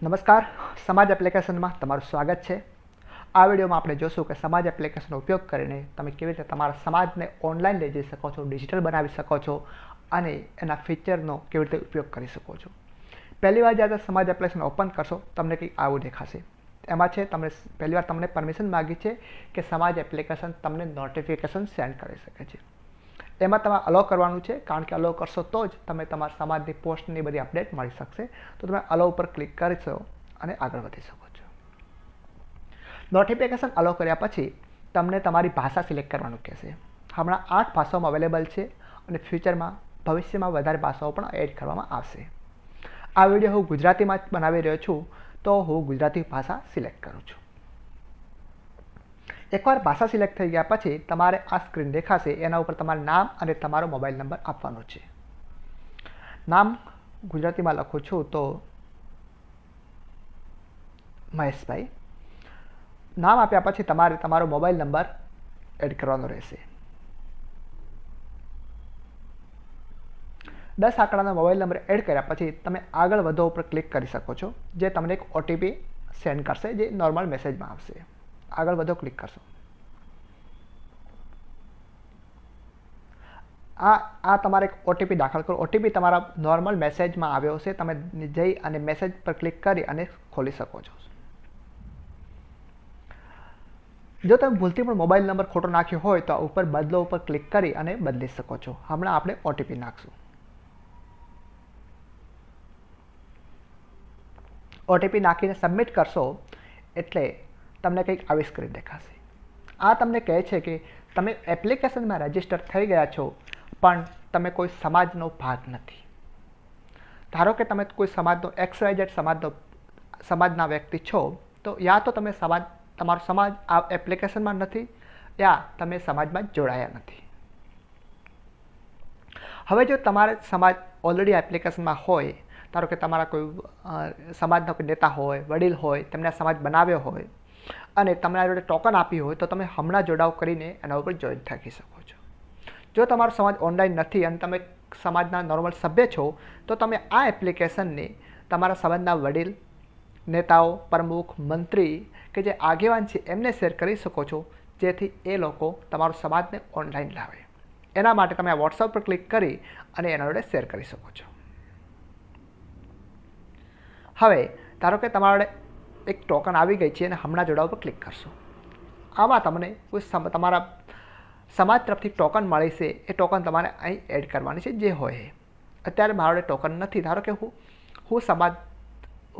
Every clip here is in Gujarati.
નમસ્કાર, સમાજ એપ્લિકેશનમાં તમારું સ્વાગત છે। આ વિડીયોમાં આપણે જોશું કે સમાજ એપ્લિકેશનનો ઉપયોગ કરીને તમે કેવી રીતે તમારા સમાજને ઓનલાઈન લઈ જઈ શકો છો, ડિજિટલ બનાવી શકો છો અને એના ફીચરનો કેવી રીતે ઉપયોગ કરી શકો છો। પહેલી વાર જ્યારે સમાજ એપ્લિકેશન ઓપન કરશો તમને કંઈક આવું દેખાશે। એમાં છે તમને પહેલીવાર તમને પરમિશન માગી છે કે સમાજ એપ્લિકેશન તમને નોટિફિકેશન સેન્ડ કરી શકે છે। એમાં તમારે અલો કરવાનું છે, કારણ કે અલો કરશો તો જ તમે તમારા સમાજની પોસ્ટની બધી અપડેટ મળી શકશે। તો તમે અલો ઉપર ક્લિક કરશો અને આગળ વધી શકો છો। નોટિફિકેશન અલો કર્યા પછી તમને તમારી ભાષા સિલેક્ટ કરવાનું કહેશે। હમણાં 8 ભાષાઓમાં અવેલેબલ છે અને ફ્યુચરમાં ભવિષ્યમાં વધારે ભાષાઓ પણ એડ કરવામાં આવશે। આ વિડીયો હું ગુજરાતીમાં બનાવી રહ્યો છું, તો હું ગુજરાતી ભાષા સિલેક્ટ કરું છું। એકવાર ભાષા સિલેક્ટ થઈ ગયા પછી તમારે આ સ્ક્રીન દેખાશે, એના ઉપર તમારું નામ અને તમારો મોબાઈલ નંબર આપવાનો છે। નામ ગુજરાતીમાં લખું છું તો મહેશભાઈ। નામ આપ્યા પછી તમારે તમારો મોબાઈલ નંબર એડ કરવાનો રહેશે। 10 આંકડાનો મોબાઈલ નંબર એડ કર્યા પછી તમે આગળ વધો ઉપર ક્લિક કરી શકો છો, જે તમને એક ઓટીપી સેન્ડ કરશે, જે નોર્મલ મેસેજમાં આવશે। આગળ વધો ક્લિક કરશો। આ તમારે એક ઓટીપી દાખલ કરો। ઓટીપી તમારા નોર્મલ મેસેજમાં આવ્યો હશે, તમે જઈ અને મેસેજ પર ક્લિક કરી અને ખોલી શકો છો। જો તમે ભૂલથી પણ મોબાઈલ નંબર ખોટો નાખ્યો હોય તો ઉપર બદલો ઉપર ક્લિક કરી અને બદલી શકો છો। હમણાં આપણે ઓટીપી નાખશું। ઓટીપી નાખીને સબમિટ કરશો એટલે તમને કંઈક આવી સ્ક્રીન દેખાશે। આ તમને કહે છે કે તમે એપ્લિકેશનમાં રજિસ્ટર થઈ ગયા છો, પણ તમે કોઈ સમાજનો ભાગ નથી। ધારો કે તમે કોઈ સમાજનો XYZ સમાજના વ્યક્તિ છો, તો યા તો તમે તમારો સમાજ આ એપ્લિકેશનમાં નથી, યા તમે સમાજમાં જોડાયા નથી। હવે જો તમારે સમાજ ઓલરેડી એપ્લિકેશનમાં હોય, ધારો કે તમારા કોઈ સમાજના કોઈ નેતા હોય, વડીલ હોય, તેમને સમાજ બનાવ્યો હોય અને તમારા જોડે ટોકન આપી હોય, તો તમે હમણાં જોડાવ કરીને એના ઉપર જોઈન થઈ શકો છો। જો તમારો સમાજ ઓનલાઈન નથી અને તમે સમાજના નોર્મલ સભ્ય છો, તો તમે આ એપ્લિકેશનને તમારા સમાજના વડીલ, નેતાઓ, પ્રમુખ, મંત્રી કે જે આગેવાન છે એમને શેર કરી શકો છો, જેથી એ લોકો તમારો સમાજને ઓનલાઈન લાવે। એના માટે તમે આ વોટ્સઅપ પર ક્લિક કરી અને એના જોડે શેર કરી શકો છો। હવે ધારો કે તમારા એક ટોકન આવી ગઈ છે અને હમણાં જોડાવ પર ક્લિક કરશો। આમાં તમને કોઈ તમારા સમાજ તરફથી ટોકન મળી છે, એ ટોકન તમારે અહીં એડ કરવાની છે, જે હોય। અત્યારે મારા જોડે ટોકન નથી, ધારો કે હું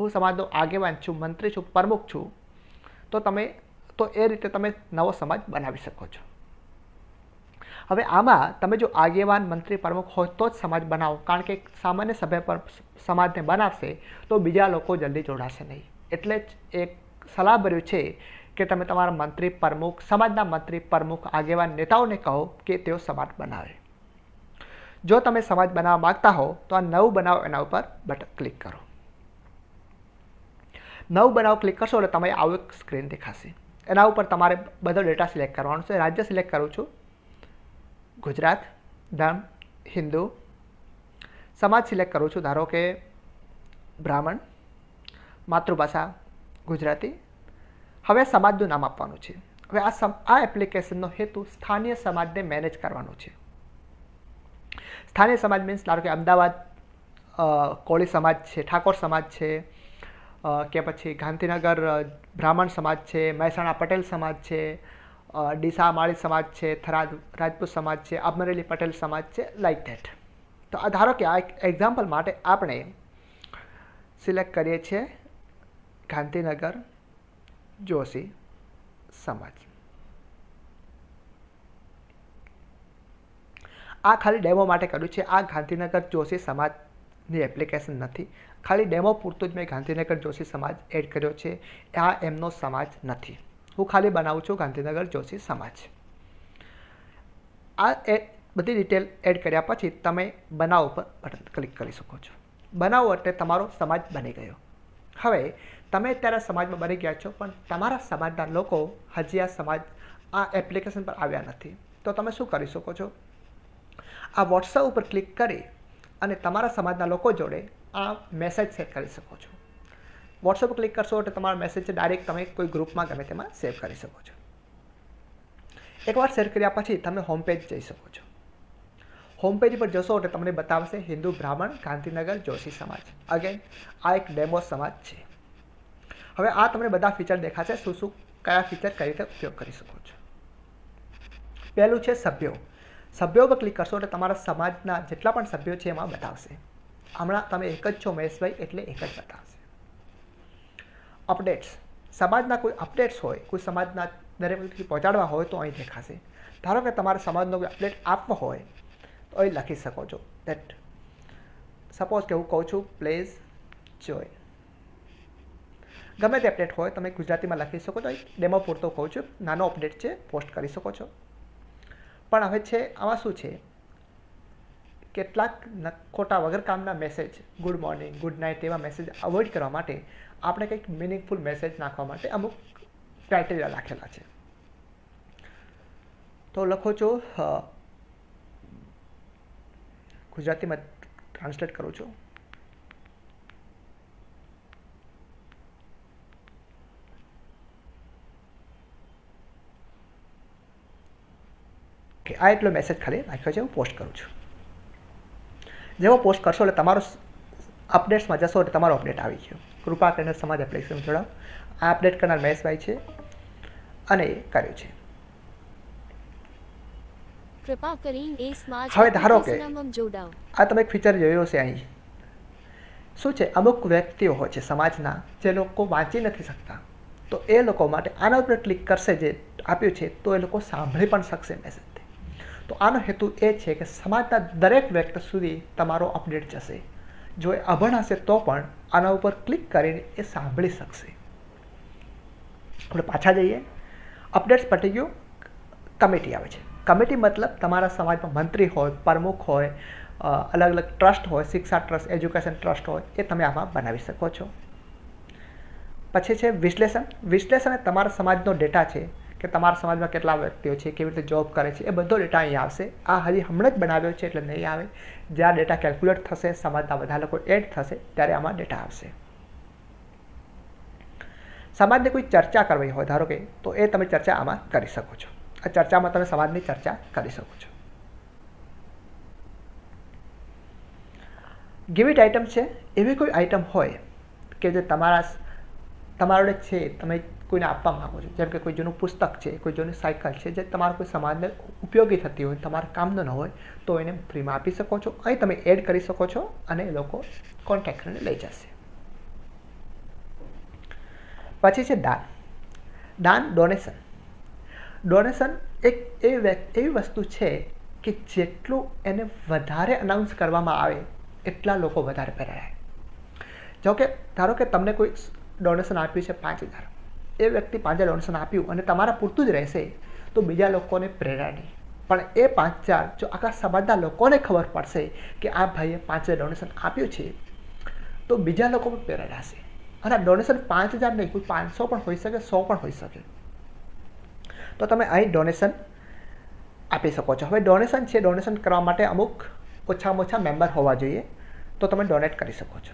સમાજનો આગેવાન છું, મંત્રી છું, પ્રમુખ છું, તો એ રીતે તમે નવો સમાજ બનાવી શકો છો। હવે આમાં તમે જો આગેવાન, મંત્રી, પ્રમુખ હોય તો જ સમાજ બનાવો, કારણ કે સામાન્ય સભ્ય પર સમાજને બનાવશે તો બીજા લોકો જલ્દી જોડાશે નહીં। એટલે જ એક સલાહભર્યું છે કે તમે તમારા મંત્રી, પ્રમુખ, સમાજના મંત્રી, પ્રમુખ, આગેવાન, નેતાઓને કહો કે તેઓ સમાજ બનાવે। જો તમે સમાજ બનાવવા માંગતા હો તો આ નવું બનાવો એના ઉપર બટન ક્લિક કરો। નવું બનાવો ક્લિક કરશો એટલે તમે આવું એક સ્ક્રીન દેખાશે। એના ઉપર તમારે બધો ડેટા સિલેક્ટ કરવાનો છે। રાજ્ય સિલેક્ટ કરું છું, ગુજરાત, ધર્મ હિન્દુ, સમાજ સિલેક્ટ કરું છું, ધારો કે બ્રાહ્મણ, માતૃભાષા ગુજરાતી। હવે સમાજનું નામ આપવાનું છે। હવે આ એપ્લિકેશનનો હેતુ સ્થાનિય સમાજને મેનેજ કરવાનો છે। સ્થાનિય સમાજ મીન્સ ધારો કે અમદાવાદ કોળી સમાજ છે, ઠાકોર સમાજ છે, કે પછી ગાંધીનગર બ્રાહ્મણ સમાજ છે, મહેસાણા પટેલ સમાજ છે, ડીસા માળી સમાજ છે, થરાદ રાજપૂત સમાજ છે, અમરેલી પટેલ સમાજ છે, લાઈક ધેટ। તો આ ધારો કે આ એક એક્ઝામ્પલ માટે આપણે સિલેક્ટ કરીએ છીએ ગાંધીનગર જોશી સમાજ। આ ખાલી ડેમો માટે કર્યું છે। આ ગાંધીનગર જોશી સમાજની એપ્લિકેશન નથી, ખાલી ડેમો પૂરતું જ મેં ગાંધીનગર જોશી સમાજ એડ કર્યો છે। આ એમનો સમાજ નથી, હું ખાલી બનાવું છું ગાંધીનગર જોશી સમાજ। આ બધી ડિટેલ એડ કર્યા પછી તમે બનાવો પર બટન ક્લિક કરી શકો છો। બનાવો એટલે તમારો સમાજ બની ગયો। હવે તમે અત્યારે સમાજમાં બની ગયા છો, પણ તમારા સમાજના લોકો હજી આ એપ્લિકેશન પર આવ્યા નથી, તો તમે શું કરી શકો છો? આ વોટ્સઅપ ઉપર ક્લિક કરી અને તમારા સમાજના લોકો જોડે આ મેસેજ શેર કરી શકો છો વોટ્સએપ પર ક્લિક કરશો એટલે તમારો મેસેજ ડાયરેક્ટ તમે કોઈ ગ્રુપમાં ગમે તેમાં સેવ કરી શકો છો. એકવાર શેર કર્યા પછી તમે હોમ પેજ જઈ શકો છો. હોમ પેજ પર જશો એટલે તમને બતાવશે હિન્દુ બ્રાહ્મણ ગાંધીનગર જોશી સમાજ. અગેન આ એક ડેમો સમાજ છે. હવે આ તમને બધા ફીચર દેખાશે, શું કયા ફીચર કઈ રીતે ઉપયોગ કરી શકો છો. પહેલું છે સભ્યો. સભ્યો પર ક્લિક કરશો એટલે તમારા સમાજના જેટલા પણ સભ્યો છે એમાં બતાવશે. હમણાં તમે એક જ છો મહેશભાઈ એટલે એક જ બતાવશે. અપડેટ્સ. સમાજના કોઈ અપડેટ્સ હોય, કોઈ સમાજના દરેક વ્યક્તિ પહોંચાડવા હોય તો અહીં દેખાશે. ધારો કે તમારા સમાજનો કોઈ અપડેટ આપવો હોય તો અહીં લખી શકો છો. દેટ સપોઝ કે હું કહું છું પ્લીઝ જોઈન. ગમે તે અપડેટ હોય તમે ગુજરાતીમાં લખી શકો છો. ડેમો પૂરતો કહું છું, નાનો અપડેટ છે, પોસ્ટ કરી શકો છો. પણ હવે છે આમાં શું છે, કેટલાક ખોટા વગર કામના message, good morning, good night એવા મેસેજ અવોઇડ કરવા માટે આપણે કંઈક મિનિંગફુલ મેસેજ નાખવા માટે અમુક ક્રાઇટેરિયા રાખેલા છે. તો લખો છો, ગુજરાતીમાં ટ્રાન્સલેટ કરું છું. કે આ એટલો મેસેજ ખાલી નાખ્યો છે, હું પોસ્ટ કરું છું. જેવો પોસ્ટ કરશો એટલે તમારો અપડેટ્સમાં જશો એટલે તમારો અપડેટ આવી ગયો. કૃપા કરીને સમાજ એપ્લિકેશન જોડાઓ. આ અપડેટ કરનાર મહેશભાઈ છે અને એ કર્યું છે. કૃપા કરીને સમાજ હવે ધારો કે જોડાઓ. આ તમે એક ફીચર જોયો છે અહીં. શું છે, અમુક વ્યક્તિઓ હોય છે સમાજના જે લોકો વાંચી નથી શકતા, તો એ લોકો માટે આના ઉપર ક્લિક કરશે જે આપ્યું છે તો એ લોકો સાંભળી પણ શકશે મેસેજ. તો આનો હેતુ એ છે કે સમાજના દરેક વ્યક્તિ સુધી તમારો અપડેટ જશે. જો એ અભણ હશે તો પણ આના ઉપર ક્લિક કરીને એ સાંભળી શકશે. આપણે પાછા જઈએ. અપડેટ્સ પટી ગયું. કમિટી આવે છે. કમિટી મતલબ તમારા સમાજમાં મંત્રી હોય, પ્રમુખ હોય, અલગ અલગ ટ્રસ્ટ હોય, શિક્ષા ટ્રસ્ટ, એજ્યુકેશન ટ્રસ્ટ હોય, એ તમે આમાં બનાવી શકો છો. પછી છે વિશ્લેષણ. વિશ્લેષણ એ તમારા સમાજનો ડેટા છે કે તમારા સમાજમાં કેટલા વ્યક્તિઓ છે, કેવી રીતે જોબ કરે છે, એ બધો ડેટા અહીં આવશે. આ હજી હમણાં જ બનાવ્યો છે એટલે નહીં આવે. જ્યાં ડેટા કેલ્ક્યુલેટ થશે, સમાજના બધા લોકો એડ થશે ત્યારે આમાં ડેટા આવશે. સમાજને કોઈ ચર્ચા કરવી હોય ધારો કે, તો એ તમે ચર્ચા આમાં કરી શકો છો. આ ચર્ચામાં તમે સમાજની ચર્ચા કરી શકો છો. ગિવિટ આઇટમ છે. એવી કોઈ આઇટમ હોય કે જે તમારો છે, તમે કોઈને આપવા માંગો છો. જેમ કે કોઈ જૂનું પુસ્તક છે, કોઈ જૂની સાયકલ છે જે તમારા કોઈ સમાજને ઉપયોગી થતી હોય, તમારા કામનો ન હોય, તો એને ફ્રીમાં આપી શકો છો. અહીં તમે એડ કરી શકો છો અને એ લોકો કોન્ટેક્ટ કરીને લઈ જશે. પછી છે દાન. દાન, ડોનેશન. ડોનેશન એક એવી વસ્તુ છે કે જેટલું એને વધારે અનાઉન્સ કરવામાં આવે એટલા લોકો વધારે પહેરાય. જો કે ધારો કે તમને કોઈ ડોનેશન આપ્યું છે 5,000, એ વ્યક્તિ 5,000 ડોનેશન આપ્યું અને તમારા પૂરતું જ રહેશે તો બીજા લોકોને પ્રેરાય નહીં. પણ એ 5,000 જો આખા સમાજના લોકોને ખબર પડશે કે આ ભાઈએ 5,000 ડોનેશન આપ્યું છે તો બીજા લોકો પણ પ્રેરાશે. અને આ ડોનેશન 5,000 નહીં, કોઈ 500 પણ હોઈ શકે, 100 પણ હોઈ શકે. તો તમે અહીં ડોનેશન આપી શકો છો. હવે ડોનેશન છે, ડોનેશન કરવા માટે અમુક ઓછામાં ઓછા મેમ્બર હોવા જોઈએ તો તમે ડોનેટ કરી શકો છો.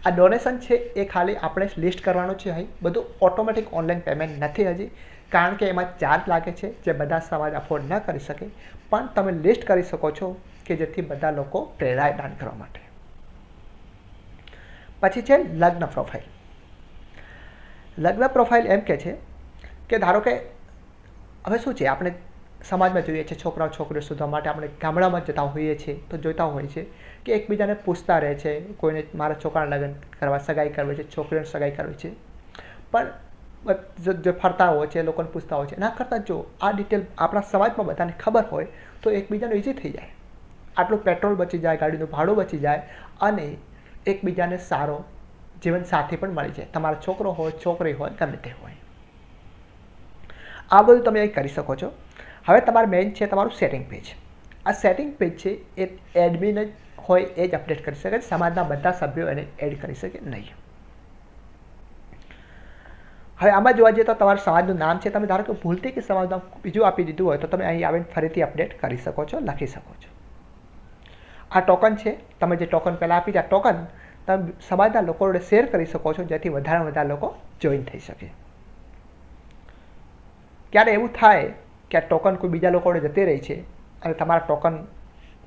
આ ડોનેશન છે એ ખાલી આપણે લિસ્ટ કરવાનું છે. અહીં બધું ઓટોમેટિક ઓનલાઈન પેમેન્ટ નથી હજી, કારણ કે એમાં ચાર્જ લાગે છે જે બધા સમાજ અફોર્ડ ન કરી શકે. પણ તમે લિસ્ટ કરી શકો છો કે જેથી બધા લોકો પ્રેરાય દાન કરવા માટે. પછી છે લગ્ન પ્રોફાઇલ. લગ્ન પ્રોફાઇલ એમ કે છે કે ધારો કે હવે શું છે, આપણે સમાજમાં જોઈએ છીએ છોકરાઓ છોકરીઓ શોધવા માટે આપણે ગામડામાં જતા હોઈએ છીએ તો જોતા હોઈએ છીએ કે એકબીજાને પૂછતા રહે છે. કોઈને મારા છોકરાના લગ્ન કરવા, સગાઈ કરવી છે, છોકરીઓને સગાઈ કરવી છે, પણ જે ફરતા હોય છે લોકોને પૂછતા હોય છે. એના કરતાં જો આ ડિટેલ આપણા સમાજમાં બધાને ખબર હોય તો એકબીજાનું ઇઝી થઈ જાય. આટલું પેટ્રોલ બચી જાય, ગાડીનું ભાડું બચી જાય અને એકબીજાને સારો જીવનસાથી પણ મળી જાય. તમારો છોકરો હોય, છોકરી હોય, ગમે તે હોય. આ બધું તમે અહીં કરી શકો છો. હવે તમારે મેઇન છે તમારું સેટિંગ પેજ. આ સેટિંગ પેજ છે એ એડમિન જ હોય એ જ અપડેટ કરી શકે. સમાજના બધા સભ્યો એને એડ કરી શકે નહીં. હવે આમાં જોવા જઈએ તો તમારા સમાજનું નામ છે, તમે ધારો કે ભૂલથી કે સમાજનું બીજું આપી દીધું હોય તો તમે અહીં આવીને ફરીથી અપડેટ કરી શકો છો, લખી શકો છો. આ ટોકન છે, તમે જે ટોકન પહેલાં આપી છે આ ટોકન તમે સમાજના લોકો જોડે શેર કરી શકો છો, જેથી વધારે વધારે લોકો જોઈન થઈ શકે. ક્યારે એવું થાય કે આ ટોકન કોઈ બીજા લોકો જોડે જતી રહી છે અને તમારા ટોકન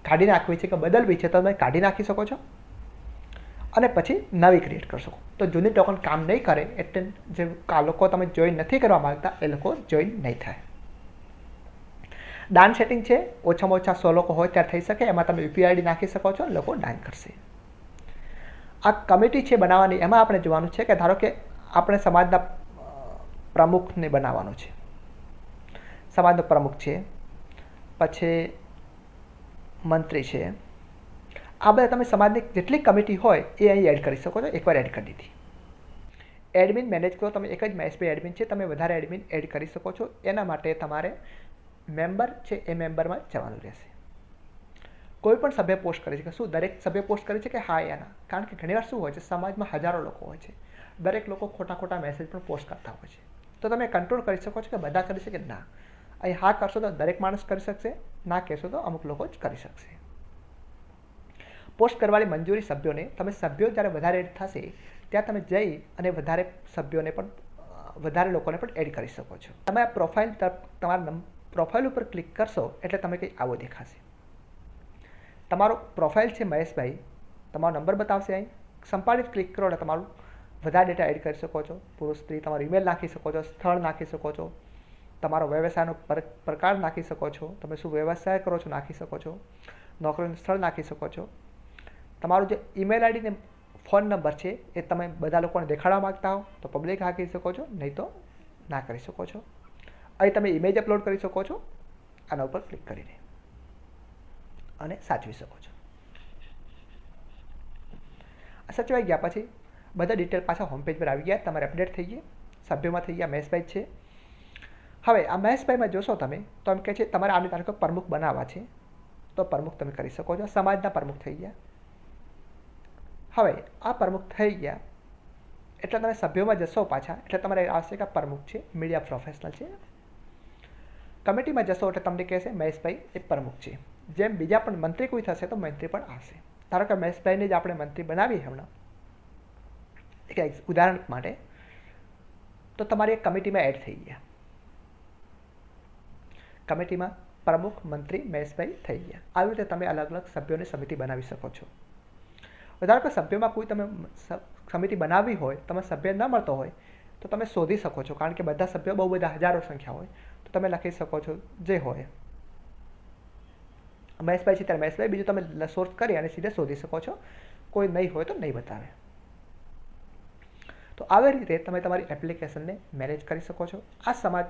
કાઢી નાખવી છે કે બદલવી છે, તો તમે કાઢી નાખી શકો છો અને પછી નવી ક્રિએટ કરી શકો. તો જૂની ટોકન કામ નહીં કરે એટલે જે લોકો તમે જોઈન નથી કરવા માગતા એ લોકો જોઈન નહીં થાય. દાન સેટિંગ છે, ઓછામાં ઓછા 100 લોકો હોય ત્યારે થઈ શકે. એમાં તમે UPI નાખી શકો છો, લોકો દાન કરશે. આ કમિટી છે બનાવવાની, એમાં આપણે જોવાનું છે કે ધારો કે આપણે સમાજના પ્રમુખને બનાવવાનો છે. સમાજનો પ્રમુખ છે, પછી મંત્રી છે. આ બધા તમે સમાજની જેટલી કમિટી હોય એ અહીં એડ કરી શકો છો. એકવાર એડ કરી દીધી. એડમિન મેનેજ કરો. તમે એક જ મહેશભાઈ એડમિન છે, તમે વધારે એડમિન એડ કરી શકો છો. એના માટે તમારે મેમ્બર છે એ મેમ્બરમાં જવાનું રહેશે. કોઈ પણ સભ્ય પોસ્ટ કરે છે કે શું દરેક સભ્ય પોસ્ટ કરે છે કે હા યા ના? કારણ કે ઘણીવાર શું હોય છે, સમાજમાં હજારો લોકો હોય છે, દરેક લોકો ખોટા ખોટા મેસેજ પણ પોસ્ટ કરતા હોય છે. તો તમે કંટ્રોલ કરી શકો છો કે બધા કરી શકે ના. અહીં હા કરશો તો દરેક માણસ કરી શકશે, ના કહેશો તો અમુક લોકો જ કરી શકશે. પોસ્ટ કરવાની મંજૂરી સભ્યોને, તમે સભ્યો જ્યારે વધારે એડ થશે ત્યાં તમે જઈ અને વધારે સભ્યોને પણ વધારે લોકોને પણ એડ કરી શકો છો. તમે આ પ્રોફાઇલ તમારા પ્રોફાઇલ ઉપર ક્લિક કરશો એટલે તમે કંઈ આવો દેખાશે. તમારો પ્રોફાઇલ છે મહેશભાઈ, તમારો નંબર બતાવશે. અહીં સંપાદિત ક્લિક કરો એટલે તમારું વધારે ડેટા એડ કરી શકો છો. પુરુષ સ્ત્રી, તમારો ઈમેલ નાખી શકો છો, સ્થળ નાખી શકો છો, તમારો વ્યવસાયનો પ્રકાર નાખી શકો છો, તમે શું વ્યવસાય કરો છો નાખી શકો છો, નોકરીનું સ્થળ નાખી શકો છો. તમારું જે ઈમેલ આઈડી ને ફોન નંબર છે એ તમે બધા લોકોને દેખાડવા માગતા હો તો પબ્લિક નાખી શકો છો, નહીં તો ના કરી શકો છો. અહીં તમે ઇમેજ અપલોડ કરી શકો છો આના ઉપર ક્લિક કરીને અને સાચવી શકો છો. સચવાઈ ગયા પછી બધા ડિટેલ પાછા હોમ પેજ પર આવી ગયા, તમારે અપડેટ થઈ ગયા, સભ્યોમાં થઈ ગયા. મહેશભાઈ છે. હવે આ મહેશભાઈમાં જોશો તમે તો એમ કહે છે તમારે આની તારીખે પ્રમુખ બનાવવા છે, તો પ્રમુખ તમે કરી શકો છો. સમાજના પ્રમુખ થઈ ગયા. હવે આ પ્રમુખ થઈ ગયા એટલે તમે સભ્યોમાં જશો પાછા એટલે તમારે આવશે કે પ્રમુખ છે, મીડિયા પ્રોફેશનલ છે. કમિટીમાં જશો એટલે તમને કહેશે મહેશભાઈ એ પ્રમુખ છે. જેમ બીજા પણ મંત્રી કોઈ થશે તો મંત્રી પણ આવશે. ધારો કે મહેશભાઈને જ આપણે મંત્રી બનાવીએ હમણાં એક ઉદાહરણ માટે, તો તમારી એક કમિટીમાં એડ થઈ ગયા. કમિટીમાં પ્રમુખ મંત્રી મહેશભાઈ થઈ ગયા. આવી રીતે તમે અલગ અલગ સભ્યોની સમિતિ બનાવી શકો છો. ધારો કે સભ્યોમાં કોઈ તમે સમિતિ બનાવવી હોય, તમે સભ્ય ન મળતો હોય તો તમે શોધી શકો છો. કારણ કે બધા સભ્યો બહુ બધા હજારો સંખ્યા હોય તો તમે લખી શકો છો જે હોય. મહેશભાઈ છે ત્યારે મહેશભાઈ, બીજું તમે સોર્સ કરી અને સીધે શોધી શકો છો. કોઈ નહીં હોય તો નહીં બતાવે. તો આવી રીતે તમે તમારી એપ્લિકેશનને મેનેજ કરી શકો છો. આ સમાજ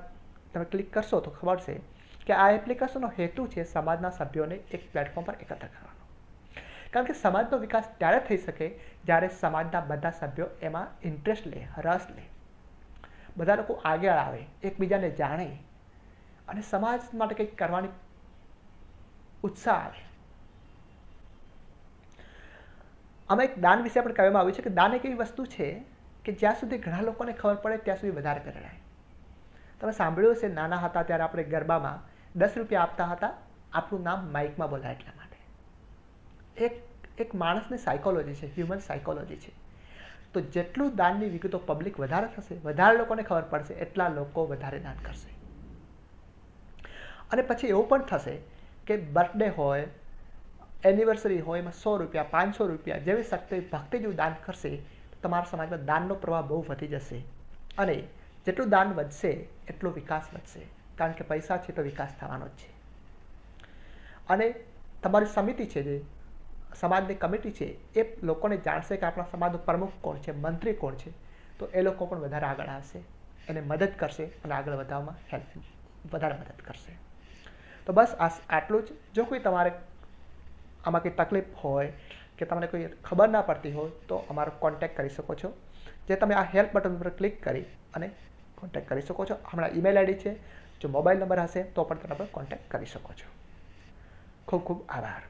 તમે ક્લિક કરશો તો ખબર છે કે આ એપ્લિકેશનનો હેતુ છે સમાજના સભ્યોને એક પ્લેટફોર્મ પર એકત્ર કરવાનો. કારણ કે સમાજનો વિકાસ ત્યારે થઈ શકે જ્યારે સમાજના બધા સભ્યો એમાં ઇન્ટરેસ્ટ લે, રસ લે, બધા લોકો આગળ આવે, એકબીજાને જાણે અને સમાજ માટે કંઈક કરવાની ઉત્સાહ આવે. આમાં એક દાન વિશે પણ કહેવામાં આવ્યું છે કે દાન એક એવી વસ્તુ છે કે જ્યાં સુધી ઘણા લોકોને ખબર પડે ત્યાં સુધી વધારે પ્રેરણાય. તમે સાંભળ્યું હશે નાના હતા ત્યારે આપણે ગરબામાં 10 રૂપિયા આપતા હતા, આપણું નામ માઇકમાં બોલાય એટલા માટે. એક માણસની સાયકોલોજી છે, હ્યુમન સાયકોલોજી છે. તો જેટલું દાનની વિગતો પબ્લિક વધારે થશે, વધારે લોકોને ખબર પડશે, એટલા લોકો વધારે દાન કરશે. અને પછી એવું પણ થશે કે બર્થડે હોય, એનિવર્સરી હોય, એમાં 100 રૂપિયા, 500 રૂપિયા જેવી શક્તિ ભક્તિ જેવું દાન કરશે તો તમારા સમાજમાં દાનનો પ્રવાહ બહુ વધી જશે. અને જેટલું દાન વધશે એટલો વિકાસ વધશે. કારણ કે પૈસા છે તો વિકાસ થવાનો જ છે. અને તમારી સમિતિ છે, જે સમાજની કમિટી છે, એ લોકોને જાણશે કે આપણા સમાજનો પ્રમુખ કોણ છે, મંત્રી કોણ છે, તો એ લોકો પણ વધારે આગળ આવશે, એને મદદ કરશે અને આગળ વધવામાં વધારે મદદ કરશે. તો બસ આટલું જ. જો કોઈ તમારે આમાં કંઈ તકલીફ હોય કે તમને કોઈ ખબર ના પડતી હોય તો અમારો કોન્ટેક્ટ કરી શકો છો. જે તમે આ હેલ્પ બટન પર ક્લિક કરી અને કોન્ટેક્ટ કરી શકો છો. હમણાં ઈમેલ આઈડી છે, જો મોબાઈલ નંબર હશે તો પણ તમે કોન્ટેક્ટ કરી શકો છો. ખૂબ ખૂબ આભાર.